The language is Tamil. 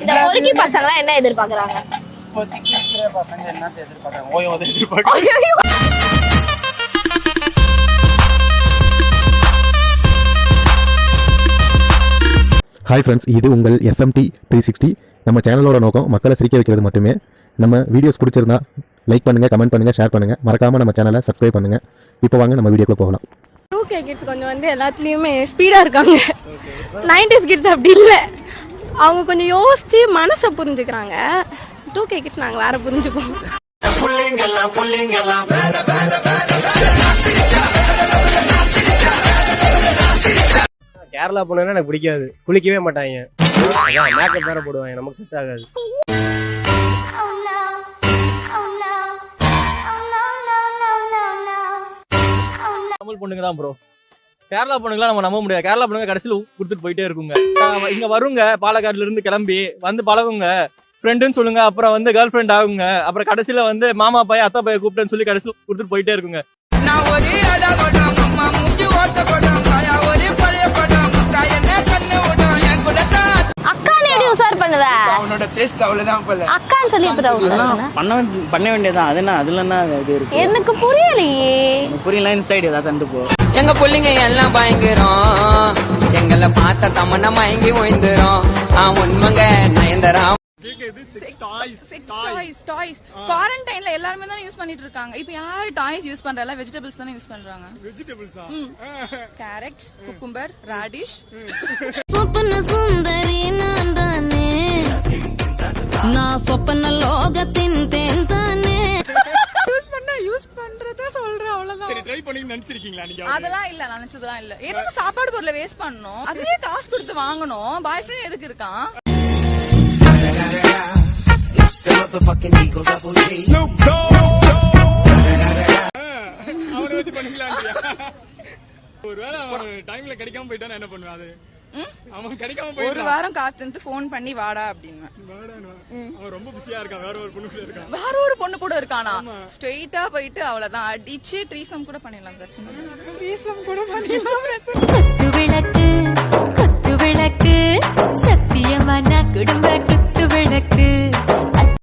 இந்த பொறுக்கி பசங்க என்ன எதிர்பார்க்கறாங்க? இப்போதைக்கு இருக்கிற பசங்க என்ன எதிர்பார்க்கறாங்க? ஓயோட எதிர்பார்க்கறாங்க. ஹாய் ஃப்ரெண்ட்ஸ், இது உங்கள் SMT 360. நம்ம சேனலோட நோக்கம் மக்களை சிரிக்க வைக்கிறது மட்டுமே. நம்ம வீடியோஸ் பிடிச்சிருந்தா லைக் பண்ணுங்கள், கமெண்ட் பண்ணுங்கள், ஷேர் பண்ணுங்கள். மறக்காமல் நம்ம சேனலை சப்ஸ்கிரைப் பண்ணுங்கள். இப்போ வாங்க நம்ம வீடியோக்குள்ள போகலாம். 2K கிட்ஸ் கொஞ்சம் வந்து எல்லாத்துலேயுமே ஸ்பீடாக இருக்காங்க. 90s கிட்ஸ் அப்படி இல்லை. அவங்க கொஞ்சம் யோசிச்சு மனசை புரிஞ்சுக்கிறாங்க. 2K கிட்ஸ் நாங்கள் வேற புரிஞ்சுப்போம். கேரளா பொண்ணுன்னா எனக்கு பிடிக்காது. குளிக்கவே மாட்டாங்க, மேக்கப் வேற போடுவாங்க, நமக்கு செட் ஆகாது. தமிழ் பொண்ணுங்க தான் ப்ரோ. கேரளா பொண்ணுங்களாம் நம்ம நம்ப முடியாது. கேரளா பொண்ணுங்க கடைசியில் கொடுத்துட்டு போயிட்டே இருக்குங்க. இங்க வருங்க, பாலக்காடுல இருந்து கிளம்பி வந்து பழகுங்க, ஃப்ரெண்டுன்னு சொல்லுங்க, அப்புறம் வந்து கேர்ள் ஃப்ரெண்ட் ஆகுங்க, அப்புறம் கடைசியில வந்து மாமா பையன் அத்தா பையன் கூப்பிட்டேன்னு சொல்லி கடைசியில் கொடுத்துட்டு போயிட்டே இருக்குங்க. அக்கான்னு எப்படி உசார் பண்ணுவ? அவனோட டேஸ்ட் அவ்வளவுதான் போல. அக்கான்னு சொல்லி பண்ண வேண்டியதான். அது என்ன, அதுல என்ன இது இருக்கு? எனக்கு புரியலையே. புரியல, இன்ஸ்டைட் ஏதாவது தண்டு போ. எங்க புள்ளிங்க எல்லாம் பயங்கரம், எங்களை பார்த்த தமன்னா மயங்கி ஓய்ந்துரும். உண்மைங்க நயன்தரா. குவாரண்டைன்ல எல்லாருமே தான் யூஸ் பண்ணிட்டு இருக்காங்க. இப்போ யாரு டாய்ஸ் யூஸ் பண்றல? வெஜிடபிள்ஸ் தானே யூஸ் பண்றாங்க. வெஜிடபிள்ஸா? Carrot, cucumber, radish. சொப்பன சுந்தரி நான் தானே, நான் சொப்பன லோகத்தின் தேன் தானே. யூஸ் பண்றத சொல்றேன், அவ்வளவுதான். சரி, ட்ரை பண்ணி நினைச்சிருக்கீங்களா நீங்க? அதெல்லாம் இல்ல, நினைச்சதெல்லாம் இல்ல. எதுக்கு சாப்பாடு பொருளை வேஸ்ட் பண்ணணும்? அதுலயே காசு கொடுத்து வாங்கணும். பாய் ஃப்ரெண்ட் எதுக்கு இருக்கான்? அவரை வச்சு பண்ணிக்கலாம். ஒருவேளை அவன் டைம்ல கிடைக்காம போயிட்டானா என்ன பண்ணுவான்? அது அவன் கிடைக்காம போய் ஒரு வாரம் காத்துட்டு போன் பண்ணி வாடா அப்படின்னு. அவன் ரொம்ப பிஸியா இருக்கான், வேற ஒரு பொண்ணு கூட இருக்கான். வேற ஒரு பொண்ணு கூட இருக்கானா? ஸ்ட்ரெயிட்டா போயிட்டு அவ்வளவுதான் அடிச்சு த்ரீசம் கூட பண்ணிடலாம். பிரச்சனை த்ரீசம் கூட பண்ணிடலாம்.